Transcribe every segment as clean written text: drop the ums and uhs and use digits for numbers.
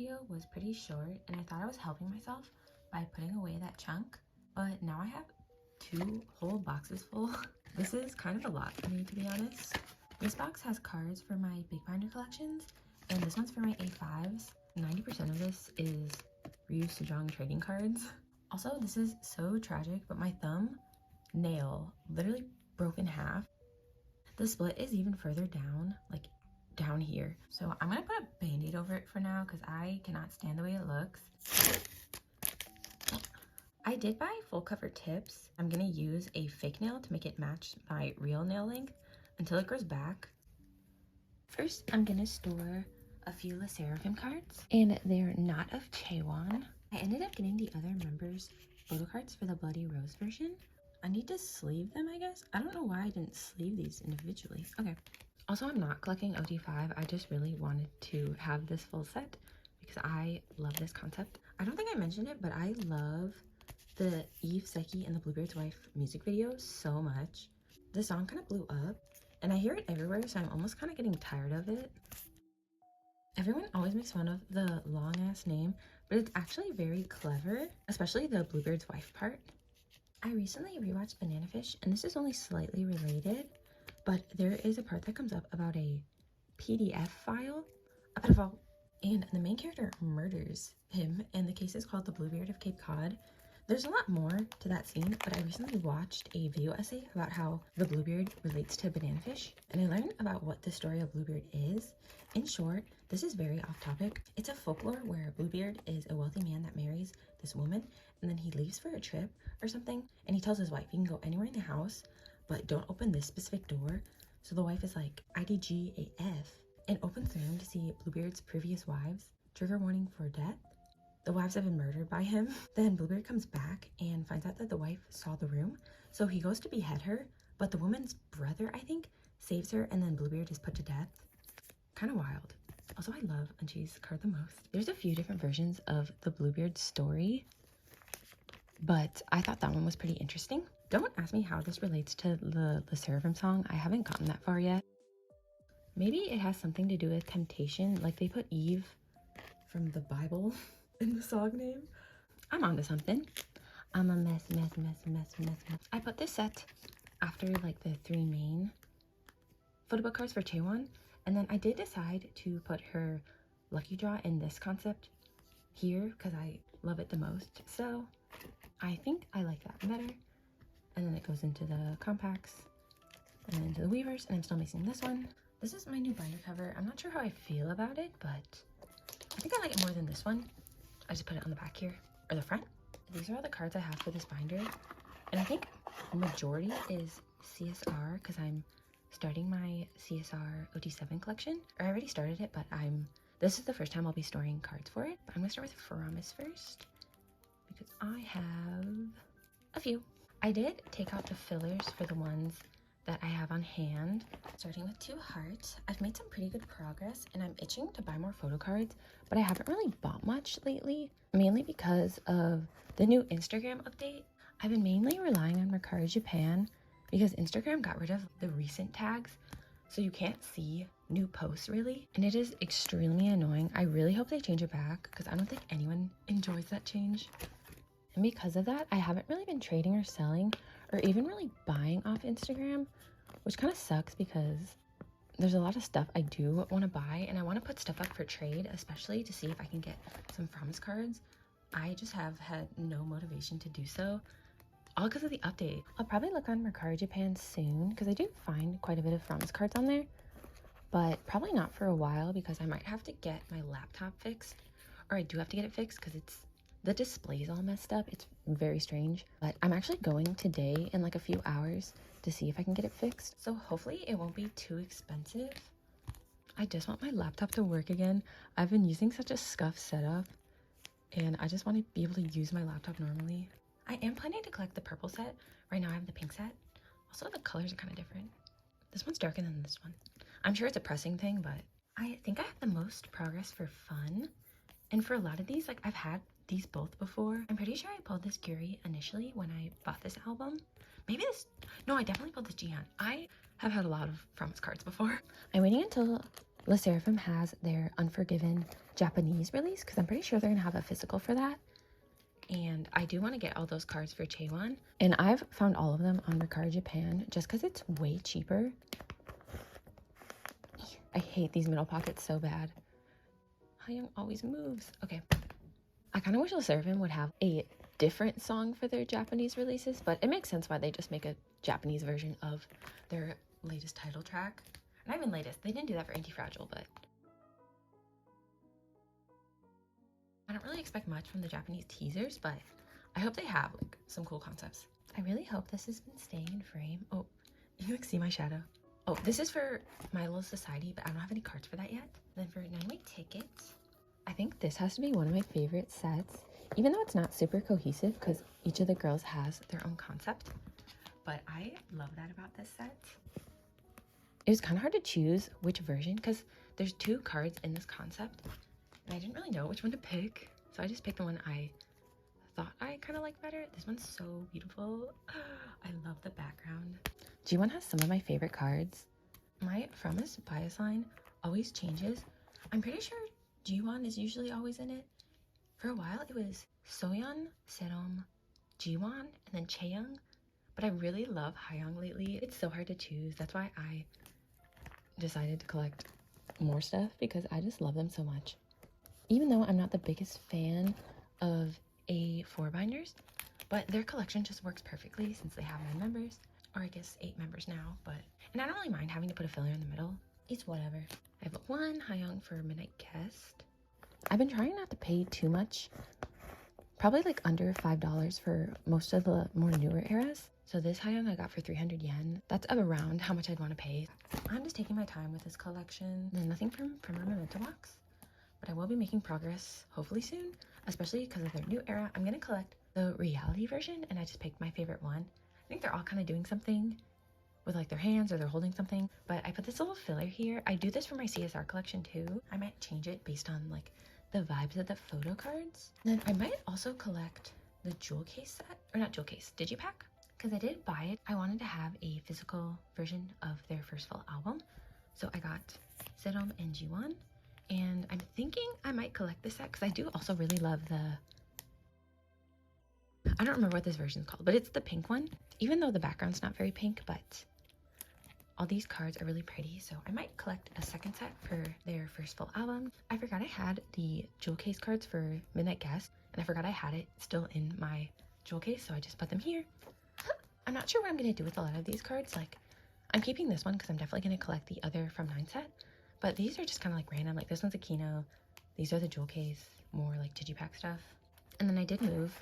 video was pretty short and I thought I was helping myself by putting away that chunk, but now I have 2 whole boxes full. This is kind of a lot for me, to be honest. This box has cards for my big binder collections, and this one's for my A5s. 90% of this is reused sujeong trading cards. Also, this is so tragic, but my thumb nail literally broke in half. The split is even further down, like down here. So I'm gonna put a band-aid over it for now because I cannot stand the way it looks. I did buy full cover tips. I'm gonna use a fake nail to make it match my real nail length until it grows back. First, I'm gonna store a few sserafim cards, and they're not of keuang. I ended up getting the other members' photo cards for the Bloody Rose version. I need to sleeve them, I guess. I don't know why I didn't sleeve these individually. Okay. Also, I'm not collecting OT5. I just really wanted to have this full set because I love this concept. I don't think I mentioned it, but I love the Eve, Psyche, and the Bluebeard's Wife music video so much. The song kind of blew up, and I hear it everywhere, so I'm almost kind of getting tired of it. Everyone always makes fun of the long-ass name, but it's actually very clever, especially the Bluebeard's Wife part. I recently rewatched Banana Fish, and this is only slightly related, but there is a part that comes up about a PDF file, and the main character murders him, and the case is called The Bluebeard of Cape Cod. There's a lot more to that scene, but I recently watched a video essay about how the Bluebeard relates to Banana Fish, and I learned about what the story of Bluebeard is. In short, this is very off topic. It's a folklore where Bluebeard is a wealthy man that marries this woman, and then he leaves for a trip or something, and he tells his wife, you can go anywhere in the house, but don't open this specific door. So the wife is like, IDGAF, and opens the room to see Bluebeard's previous wives. Trigger warning for death. The wives have been murdered by him. Then Bluebeard comes back and finds out that the wife saw the room, so he goes to behead her, but the woman's brother, I think, saves her, and then Bluebeard is put to death. Kind of wild. Also, I love Unshe's card the most. There's a few different versions of the Bluebeard story, but I thought that one was pretty interesting. Don't ask me how this relates to the seraphim song. I haven't gotten that far yet. Maybe it has something to do with temptation, like they put Eve from the Bible in the song name. I'm onto something. I'm a mess. I put this set after like the 3 main photo book cards for Taeyong, and then I did decide to put her lucky draw in this concept here because I love it the most. So I think I like that better. And then it goes into the compacts and into the weavers, and I'm still missing this one. This is my new binder cover. I'm not sure how I feel about it, but I think I like it more than this one. I just put it on the back here, or the front. These are all the cards I have for this binder, and I think the majority is CSR because I'm starting my CSR OT7 collection. Or I already started it, but this is the first time I'll be storing cards for it. But I'm gonna start with fromis first because I have a few. I did take out the fillers for the ones that I have on hand. Starting with 2 hearts, I've made some pretty good progress, and I'm itching to buy more photo cards, but I haven't really bought much lately, mainly because of the new Instagram update. I've been mainly relying on Mercari Japan because Instagram got rid of the recent tags, so you can't see new posts really, and it is extremely annoying. I really hope they change it back because I don't think anyone enjoys that change. And because of that, I haven't really been trading or selling or even really buying off Instagram, which kind of sucks because there's a lot of stuff I do want to buy, and I want to put stuff up for trade, especially to see if I can get some fromis cards. I just have had no motivation to do so, all because of the update. I'll probably look on Mercari Japan soon because I do find quite a bit of fromis cards on there, but probably not for a while because I might have to get my laptop fixed, or I do have to get it fixed because the display's all messed up. It's very strange, but I'm actually going today in like a few hours to see if I can get it fixed. So hopefully it won't be too expensive. I just want my laptop to work again. I've been using such a scuffed setup, and I just want to be able to use my laptop normally. I am planning to collect the purple set. Right now I have the pink set. Also, the colors are kind of different. This one's darker than this one. I'm sure it's a pressing thing, but I think I have the most progress for fun. And for a lot of these, like I've had these both before. I'm pretty sure I pulled this Guri initially when I bought this album. No, I definitely pulled this Jihan. I have had a lot of fromis cards before. I'm waiting until sserafim has their Unforgiven Japanese release, because I'm pretty sure they're gonna have a physical for that. And I do want to get all those cards for keuang. And I've found all of them on Mercari Japan just because it's way cheaper. I hate these middle pockets so bad. Taeyong always moves. Okay. I kind of wish sserafim would have a different song for their Japanese releases, but it makes sense why they just make a Japanese version of their latest title track. Not even latest. They didn't do that for Anti-Fragile, but I don't really expect much from the Japanese teasers, but I hope they have like some cool concepts. I really hope this has been staying in frame. Oh, you like see my shadow. Oh, this is for My Little Society, but I don't have any cards for that yet. Then for 9-way tickets, I think this has to be one of my favorite sets, even though it's not super cohesive because each of the girls has their own concept. But I love that about this set. It was kind of hard to choose which version because there's 2 cards in this concept, and I didn't really know which one to pick, so I just picked the one I thought I kind of liked better. This one's so beautiful. I love the background. G1 has some of my favorite cards. My fromis bias line always changes. I'm pretty sure G1 is usually always in it. For a while it was Soyeon, Serom, G1, and then Chaeyoung, but I really love Haeyoung lately. It's so hard to choose. That's why I decided to collect more stuff, because I just love them so much. Even though I'm not the biggest fan of A4 binders, but their collection just works perfectly since they have 9 members, or I guess 8 members now, and I don't really mind having to put a filler in the middle. It's whatever. I have 1 Haeyoung for Midnight Guest. I've been trying not to pay too much, probably like under $5 for most of the more newer eras. So this Haeyoung I got for 300 yen. That's around how much I'd want to pay. I'm just taking my time with this collection. There's nothing from our memento box, but I will be making progress hopefully soon, especially because of their new era. I'm going to collect the reality version, and I just picked my favorite one. I think they're all kind of doing something with like their hands, or they're holding something, but I put this little filler here. I do this for my CSR collection too. I might change it based on like the vibes of the photo cards. Then I might also collect the jewel case set, or not jewel case, digipack, because I did buy it. I wanted to have a physical version of their first full album, so I got Serom and G1, and I'm thinking I might collect this set because I do also really love the, I don't remember what this version is called, but it's the pink one, even though the background's not very pink, but all these cards are really pretty, so I might collect a second set for their first full album. I forgot I had the jewel case cards for Midnight Guest, and I forgot I had it still in my jewel case, so I just put them here. I'm not sure what I'm going to do with a lot of these cards. Like, I'm keeping this one because I'm definitely going to collect the other from 9 set, but these are just kind of like random. Like, this one's a Kino, these are the jewel case, more like digipack stuff. And then I did move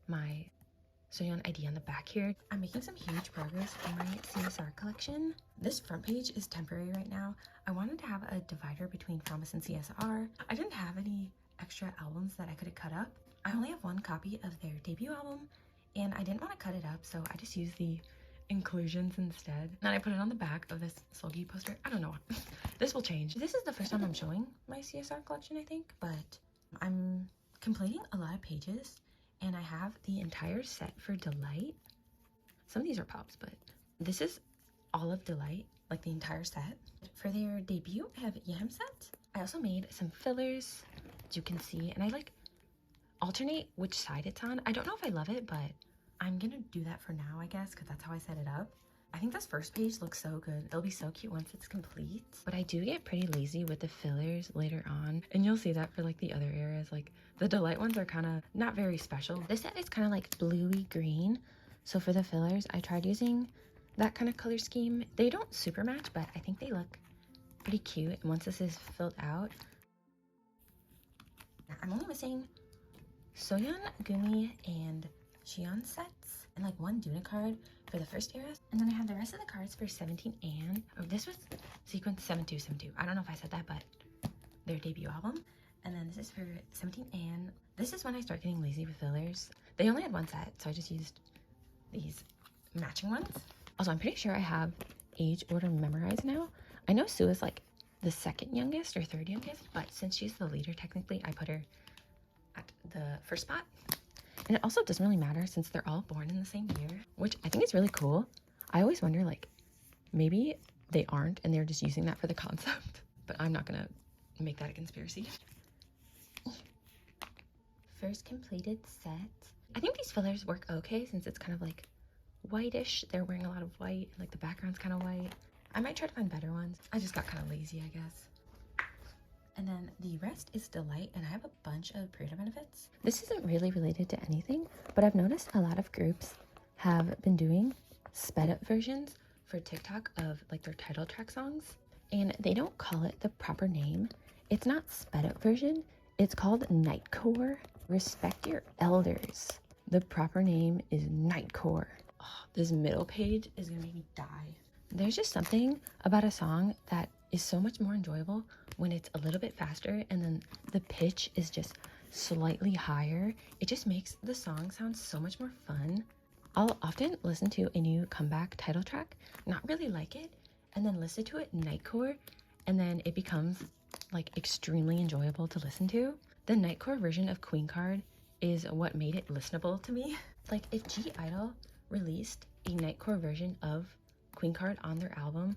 my Soyeon ID on the back here. I'm making some huge progress in my CSR collection. This front page is temporary right now. I wanted to have a divider between fromis and CSR. I didn't have any extra albums that I could have cut up. I only have 1 copy of their debut album, and I didn't want to cut it up, so I just used the inclusions instead. And I put it on the back of this Sulgi poster. I don't know. This will change. This is the first time I'm showing my CSR collection, I think, but I'm completing a lot of pages, and I have the entire set for Delight. Some of these are pops, but this is all of Delight, like the entire set. For their debut, I have Yam set. I also made some fillers, as you can see, and I like alternate which side it's on. I don't know if I love it, but I'm gonna do that for now, I guess, because that's how I set it up. I think this first page looks so good. It'll be so cute once it's complete. But I do get pretty lazy with the fillers later on, and you'll see that for like the other eras. Like the Delight ones are kind of not very special. This set is kind of like bluey green, so for the fillers I tried using that kind of color scheme. They don't super match, but I think they look pretty cute. And once this is filled out, I'm only missing Soyeon, Gumi, and Xion sets, and like 1 Duna card for the first era. And then I have the rest of the cards for 17 and, oh, this was sequence 7272. I don't know if I said that, but their debut album. And then this is for 17 and. This is when I start getting lazy with fillers. They only had 1 set, so I just used these matching ones. Also, I'm pretty sure I have age order memorized now. I know Sue is like the 2nd youngest or 3rd youngest, but since she's the leader, technically, I put her at the first spot. And it also doesn't really matter since they're all born in the same year, which I think is really cool. I always wonder, like, maybe they aren't and they're just using that for the concept. but I'm not gonna make that a conspiracy. First completed set. I think these fillers work okay since it's kind of like whitish. They're wearing a lot of white, and like the background's kind of white. I might try to find better ones. I just got kind of lazy, I guess. And then the rest is delight, and I have a bunch of pre-order benefits. This isn't really related to anything, but I've noticed a lot of groups have been doing sped up versions for TikTok of like their title track songs, and they don't call it the proper name. It's not sped up version, it's called nightcore. Respect your elders. The proper name is nightcore. Oh, this middle page is gonna make me die. There's just something about a song that is so much more enjoyable when it's a little bit faster and then the pitch is just slightly higher. It just makes the song sound so much more fun. I'll often listen to a new comeback title track, not really like it, and then listen to it nightcore, and then it becomes like extremely enjoyable to listen to. The nightcore version of Queen Card is what made it listenable to me. Like if G Idol released a nightcore version of Queen Card on their album,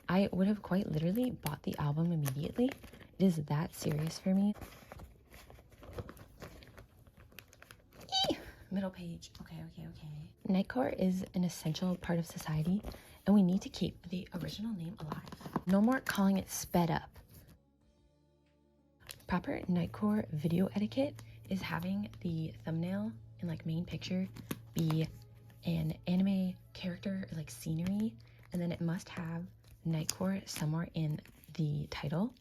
I would have quite literally bought the album immediately. It is that serious for me. Middle page. Okay. Nightcore is an essential part of society, and we need to keep the original name alive. No more calling it sped up. Proper nightcore video etiquette is having the thumbnail and like main picture be an anime character or like scenery, and then it must have nightcore somewhere in the title.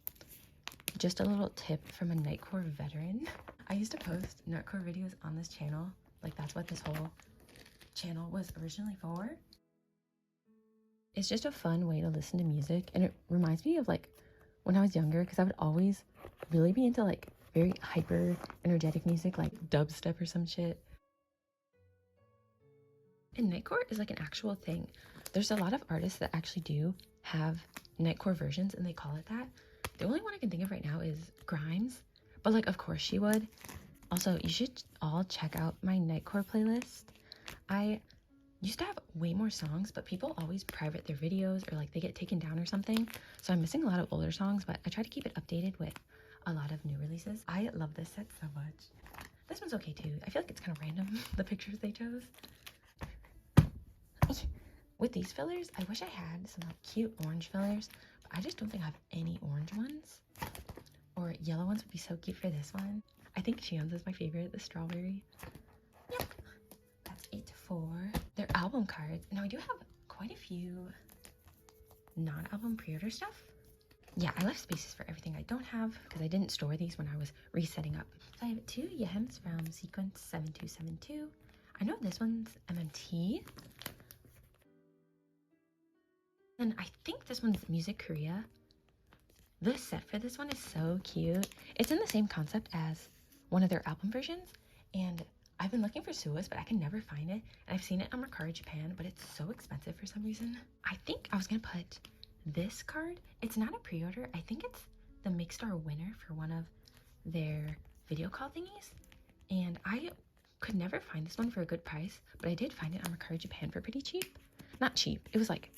Just a little tip from a nightcore veteran. I used to post nightcore videos on this channel. Like that's what this whole channel was originally for. It's just a fun way to listen to music, and it reminds me of like when I was younger, because I would always really be into like very hyper energetic music like dubstep or some shit. And nightcore is like an actual thing. There's a lot of artists that actually do have nightcore versions and they call it that. The only one I can think of right now is Grimes, but like of course she would. Also, you should all check out my nightcore playlist. I used to have way more songs, but people always private their videos or like they get taken down or something. So I'm missing a lot of older songs, but I try to keep it updated with a lot of new releases. I love this set so much. This one's okay too. I feel like it's kind of random, the pictures they chose. With these fillers, I wish I had some like cute orange fillers, but I just don't think I have any orange ones. Or yellow ones would be so cute for this one. I think Cheon's is my favorite, the strawberry. Yep. That's it for their album cards. Now I do have quite a few non-album pre-order stuff. Yeah, I left spaces for everything I don't have because I didn't store these when I was resetting up. So I have 2 Yems from Sequence 7272. I know this one's MMT. And I think this one's Music Korea. The set for this one is so cute. It's in the same concept as one of their album versions, and I've been looking for suas, but I can never find it. And I've seen it on Mercari Japan, but it's so expensive for some reason. I think I was gonna put this card. It's not a pre-order. I think it's the Makestar winner for one of their video call thingies, and I could never find this one for a good price, but I did find it on Mercari Japan for pretty cheap. Not cheap. It was like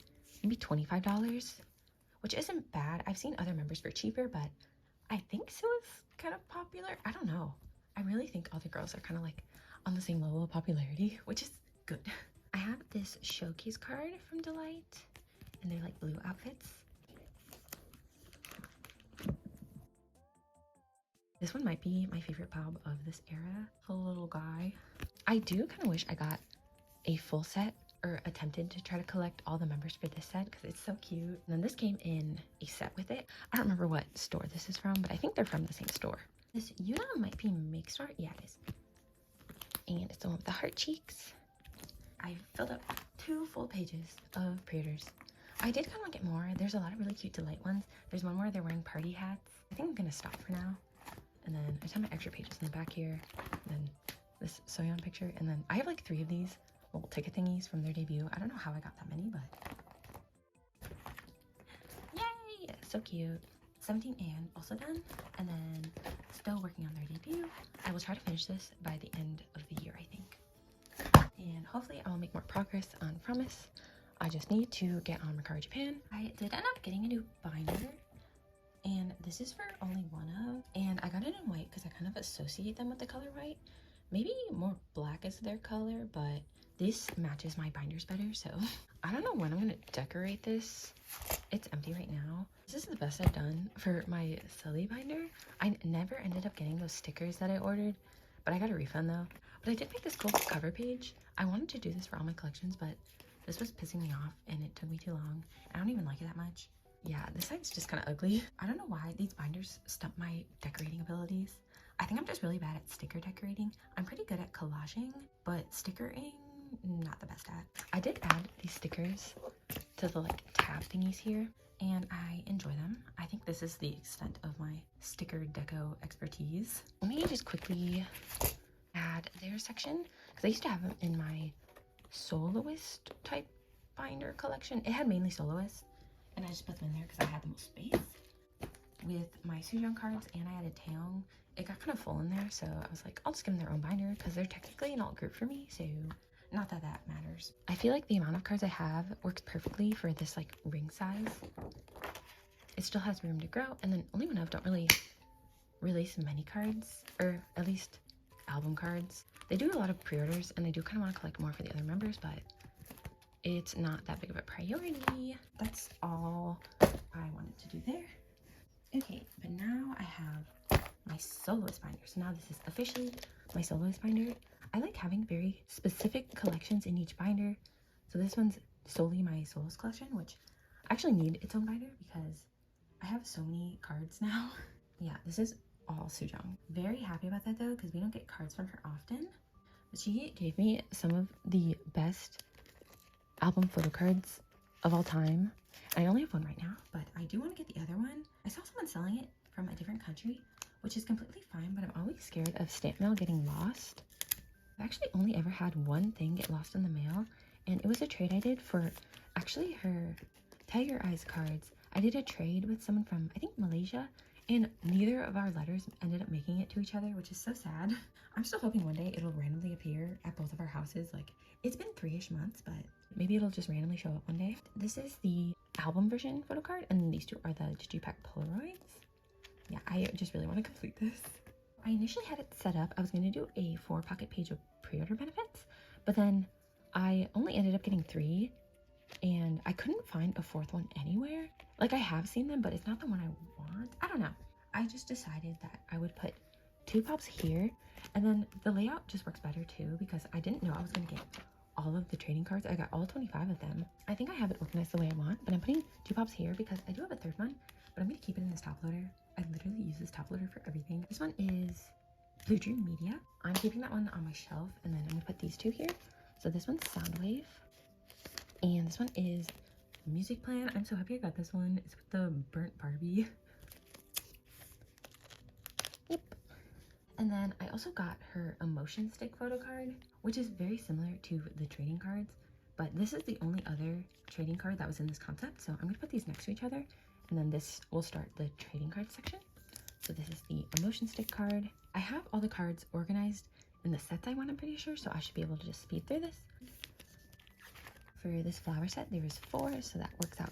maybe $25, which isn't bad. I've seen other members for cheaper, but I think sua's kind of popular. I don't know. I really think all the girls are kind of like on the same level of popularity, which is good. I have this showcase card from Delight, and they're like blue outfits. This one might be my favorite pop of this era. Full little guy. I do kind of wish I got a full set or attempted to try to collect all the members for this set because it's so cute. And then this came in a set with it. I don't remember what store this is from, but I think they're from the same store. This Yuna might be Makestar. Yeah, it is. And it's the one with the heart cheeks. I filled up 2 full pages of pre-orders. I did kind of want to get more. There's a lot of really cute Delight ones. There's one where they're wearing party hats. I think I'm gonna stop for now. And then I just have my extra pages in the back here. And then this Soyeon picture. And then I have like 3 of these little ticket thingies from their debut. I don't know how I got that many, but yay! So cute. 17 and also done. And then still working on their debut. I will try to finish this by the end of the year, I think. And hopefully I will make more progress on Fromis. I just need to get on Mercari Japan. I did end up getting a new binder, and this is for only one of, and I got it in white because I kind of associate them with the color white. Maybe more black is their color, but this matches my binders better, so I don't know when I'm gonna decorate this. It's empty right now. This is the best I've done for my sulli binder. I never ended up getting those stickers that I ordered, but I got a refund though. But I did make this cool cover page. I wanted to do this for all my collections, but this was pissing me off and it took me too long. I don't even like it that much. Yeah, this side's just kind of ugly. I don't know why these binders stump my decorating abilities. I think I'm just really bad at sticker decorating. I'm pretty good at collaging, but stickering, not the best at. I did add these stickers to the like tab thingies here, and I enjoy them. I think this is the extent of my sticker deco expertise. Let me just quickly add their section, because I used to have them in my soloist type binder collection. It had mainly soloists, and I just put them in there because I had the most space. With my sujeong cards, and I added taeyong, it got kind of full in there, so I was like, I'll just give them their own binder because they're technically an alt group for me, so not that that matters. I feel like the amount of cards I have works perfectly for this like ring size. It still has room to grow, and then only when I don't really release many cards, or at least album cards. They do a lot of pre-orders, and I do kind of want to collect more for the other members, but it's not that big of a priority. That's all I wanted to do there. Okay, but now I have my soloist binder. So now this is officially my soloist binder. I like having very specific collections in each binder. So this one's solely my soloist collection, which I actually need its own binder because I have so many cards now. Yeah, this is all sujeong. Very happy about that though, because we don't get cards from her often. But she gave me some of the best album photo cards of all time. I only have one right now, but I do want to get the other one. I saw someone selling it from a different country, which is completely fine, but I'm always scared of stamp mail getting lost. I've actually only ever had one thing get lost in the mail, and it was a trade I did for actually her Tiger Eyes cards. I did a trade with someone from, I think, Malaysia, and neither of our letters ended up making it to each other, which is so sad. I'm still hoping one day it'll randomly appear at both of our houses. Like, it's been 3-ish months, but maybe it'll just randomly show up one day. This is the album version photo card, and then these two are the Digipack Polaroids. Yeah, I just really want to complete this. I initially had it set up, I was going to do a 4-pocket page of pre-order benefits, but then I only ended up getting 3, and I couldn't find a 4th one anywhere. Like, I have seen them, but it's not the one I want. I don't know. I just decided that I would put 2 pops here, and then the layout just works better too, because I didn't know I was going to get all of the trading cards. I got all 25 of them. I think I have it organized the way I want, but I'm putting 2 pops here because I do have a 3rd one, but I'm going to keep it in this top loader. I literally use this top loader for everything. This one is Blue Dream Media. I'm keeping that one on my shelf, and then I'm going to put these 2 here. So this one's Soundwave, and this one is Music Plan. I'm so happy I got this one. It's with the burnt Barbie. Yep. And then I also got her emotion stick photo card, which is very similar to the trading cards, but this is the only other trading card that was in this concept. So I'm going to put these next to each other, and then this will start the trading card section. So this is the emotion stick card. I have all the cards organized in the sets I want, I'm pretty sure, so I should be able to just speed through this. For this flower set, there is 4, so that works out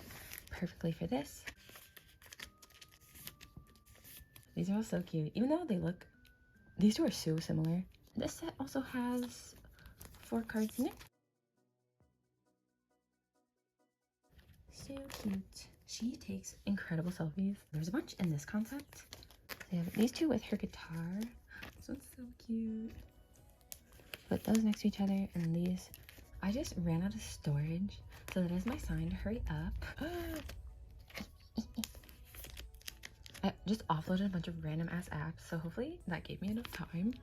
perfectly for this. These are all so cute, even though they look, these 2 are so similar. This set also has 4 cards in it. So cute. She takes incredible selfies. There's a bunch in this concept. They have these 2 with her guitar. This one's so cute. Put those next to each other, and these, I just ran out of storage, so that is my sign to hurry up. I just offloaded a bunch of random ass apps, so hopefully that gave me enough time.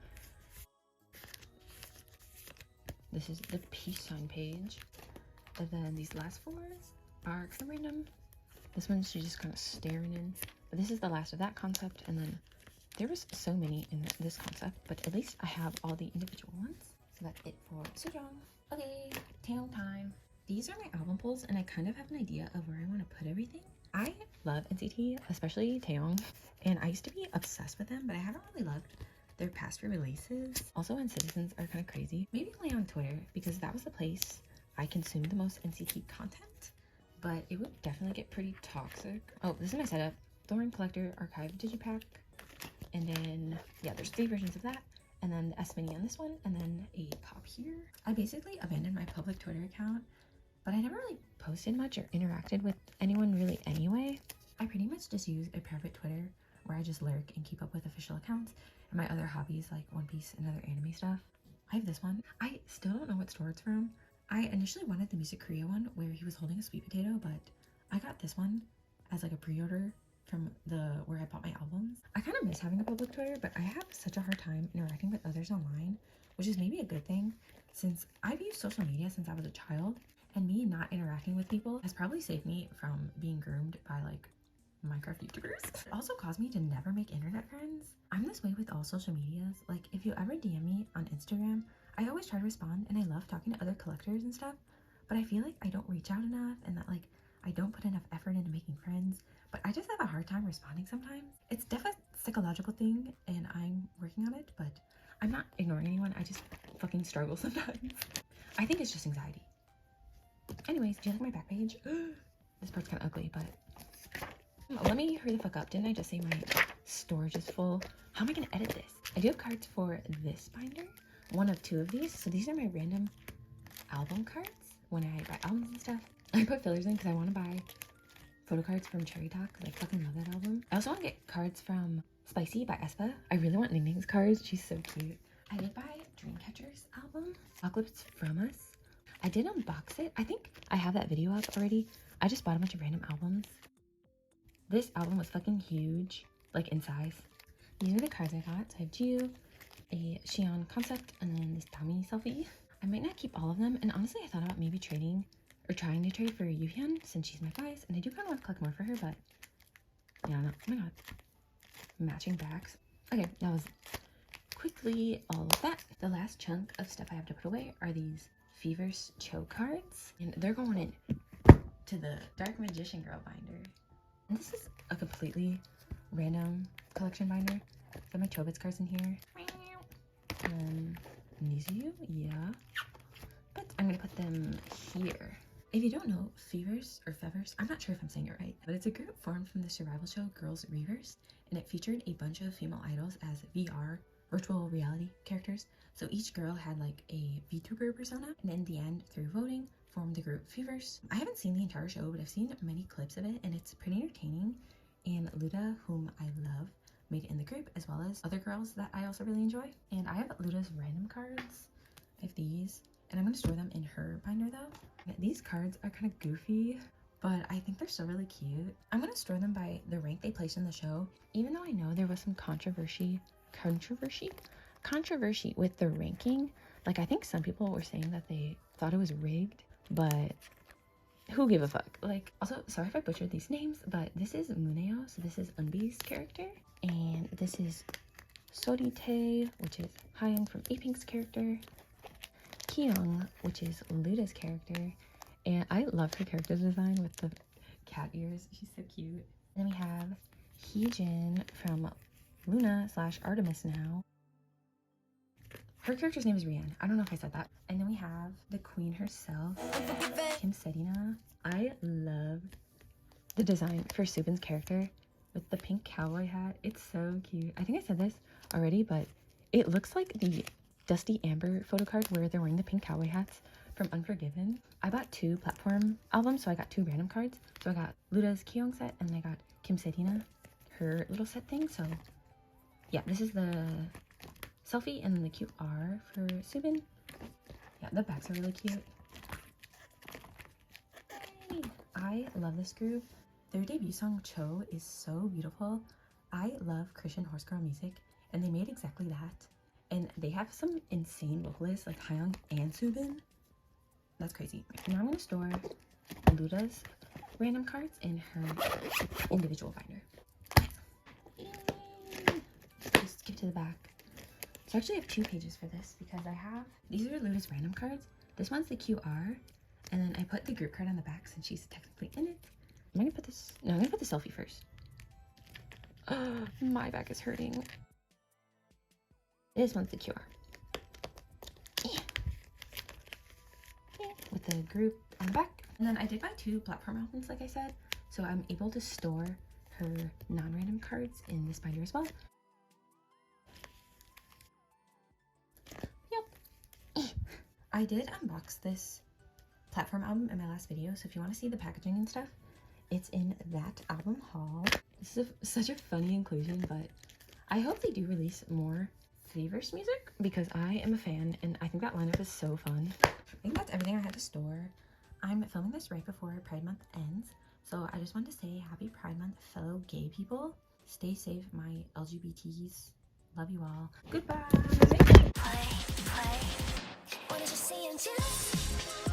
This is the peace sign page, and then these last 4 are kind of random. This one's she's just kind of staring in. But this is the last of that concept, and then there was so many in this concept, but at least I have all the individual ones. So that's it for sujeong. Okay, taeyong time. These are my album pulls, and I kind of have an idea of where I want to put everything. I love NCT, especially taeyong, and I used to be obsessed with them, but I haven't really loved their past few releases. Also, when Citizens are kind of crazy. Maybe only on Twitter, because that was the place I consumed the most NCT content, but it would definitely get pretty toxic. Oh, this is my setup Thorn Collector Archive Digipack. And then, yeah, there's 3 versions of that. And then the S Mini on this one, and then a pop here. I basically abandoned my public Twitter account, but I never really posted much or interacted with anyone really anyway. I pretty much just use a private Twitter where I just lurk and keep up with official accounts and my other hobbies like One Piece and other anime stuff. I have this one. I still don't know what store it's from. I initially wanted the Music Korea one where he was holding a sweet potato, but I got this one as like a pre-order from where I bought my albums. I kind of miss having a public Twitter, but I have such a hard time interacting with others online, which is maybe a good thing since I've used social media since I was a child, and me not interacting with people has probably saved me from being groomed by like Minecraft YouTubers. It also caused me to never make internet friends. I'm this way with all social medias. Like if you ever DM me on Instagram, I always try to respond and I love talking to other collectors and stuff, but I feel like I don't reach out enough and that like I don't put enough effort into making friends, but I just have a hard time responding sometimes. It's definitely a psychological thing and I'm working on it, but I'm not ignoring anyone. I just fucking struggle sometimes. I think it's just anxiety. Anyways, do you like my back page? This part's kind of ugly, but let me hurry the fuck up. Didn't I just say my storage is full? How am I gonna edit this? I do have cards for this binder, one of 2 of these. So these are my random album cards when I buy albums and stuff. I put fillers in because I want to buy photo cards from Cherry Talk because I fucking love that album. I also want to get cards from Spicy by aespa. I really want Ning Ning's cards. She's so cute. I did buy Dreamcatcher's album, Apocalypse Fromis. I did unbox it. I think I have that video up already. I just bought a bunch of random albums. This album was fucking huge, like in size. These are the cards I got. So I have Jiu, a Xion concept, and then this Tommy selfie. I might not keep all of them, and honestly I thought about maybe trading or trying to trade for Yuhyun since she's my bias, and I do kind of want to collect more for her, but yeah, no. Oh my god. Matching backs. Okay, that was quickly all of that. The last chunk of stuff I have to put away are these feverse Cho cards, and they're going in to the Dark Magician Girl binder. And this is a completely random collection binder. Got my Chobits cards in here. Nizu, yeah. But I'm gonna put them here. If you don't know, feverse or feverse, I'm not sure if I'm saying it right, but it's a group formed from the survival show Girls Reverse, and it featured a bunch of female idols as VR, virtual reality characters. So each girl had like a VTuber persona, and in the end, through voting, formed the group Feverse. I haven't seen the entire show, but I've seen many clips of it, and it's pretty entertaining. And Luda, whom I love, made it in the group, as well as other girls that I also really enjoy. And I have Luda's random cards. I have these, and I'm going to store them in her binder though. These cards are kind of goofy, but I think they're still really cute. I'm going to store them by the rank they placed in the show, even though I know there was some controversy with the ranking. Like, I think some people were saying that they thought it was rigged, but who gave a fuck? Like, also, sorry if I butchered these names, but this is Muneo, so this is Unbi's character, and this is Sorite, which is Taeyong from Apink's character, Keuang, which is Luda's character, and I love her character design with the cat ears. She's so cute. Then we have Heejin from Luna / Artemis now. Her character's name is Rian. I don't know if I said that. And then we have the queen herself, Kim Sedina. I love the design for Subin's character with the pink cowboy hat. It's so cute. I think I said this already, but it looks like the Dusty Amber photo card where they're wearing the pink cowboy hats from Unforgiven. I bought 2 platform albums, so I got 2 random cards. So I got Luda's Keuang set, and then I got Kim Sedina, her little set thing. So yeah, this is the selfie and then the QR for Subin. Yeah, the backs are really cute. Yay. I love this group. Their debut song Cho is so beautiful. I love Christian horse girl music, and they made exactly that. And they have some insane vocalists like Taeyong and Subin. That's crazy. Now I'm gonna store Luda's random cards in her individual binder. Just skip to the back. So I actually have 2 pages for this because I have, these are Luda's random cards. This one's the QR, and then I put the group card on the back since she's technically in it. I'm gonna put this, no, I'm gonna put the selfie first. Oh, my back is hurting. This one's the QR. With the group on the back. And then I did buy 2 platform albums, like I said, so I'm able to store her non-random cards in this binder as well. Yep. I did unbox this platform album in my last video, so if you want to see the packaging and stuff, it's in that album haul. This is such a funny inclusion, but I hope they do release more feverse music because I am a fan and I think that lineup is so fun. I think that's everything I had to store. I'm filming this right before Pride Month ends, so I just wanted to say happy Pride Month, fellow gay people. Stay safe, my LGBTs. Love you all. Goodbye. Play, play. What did you see and do?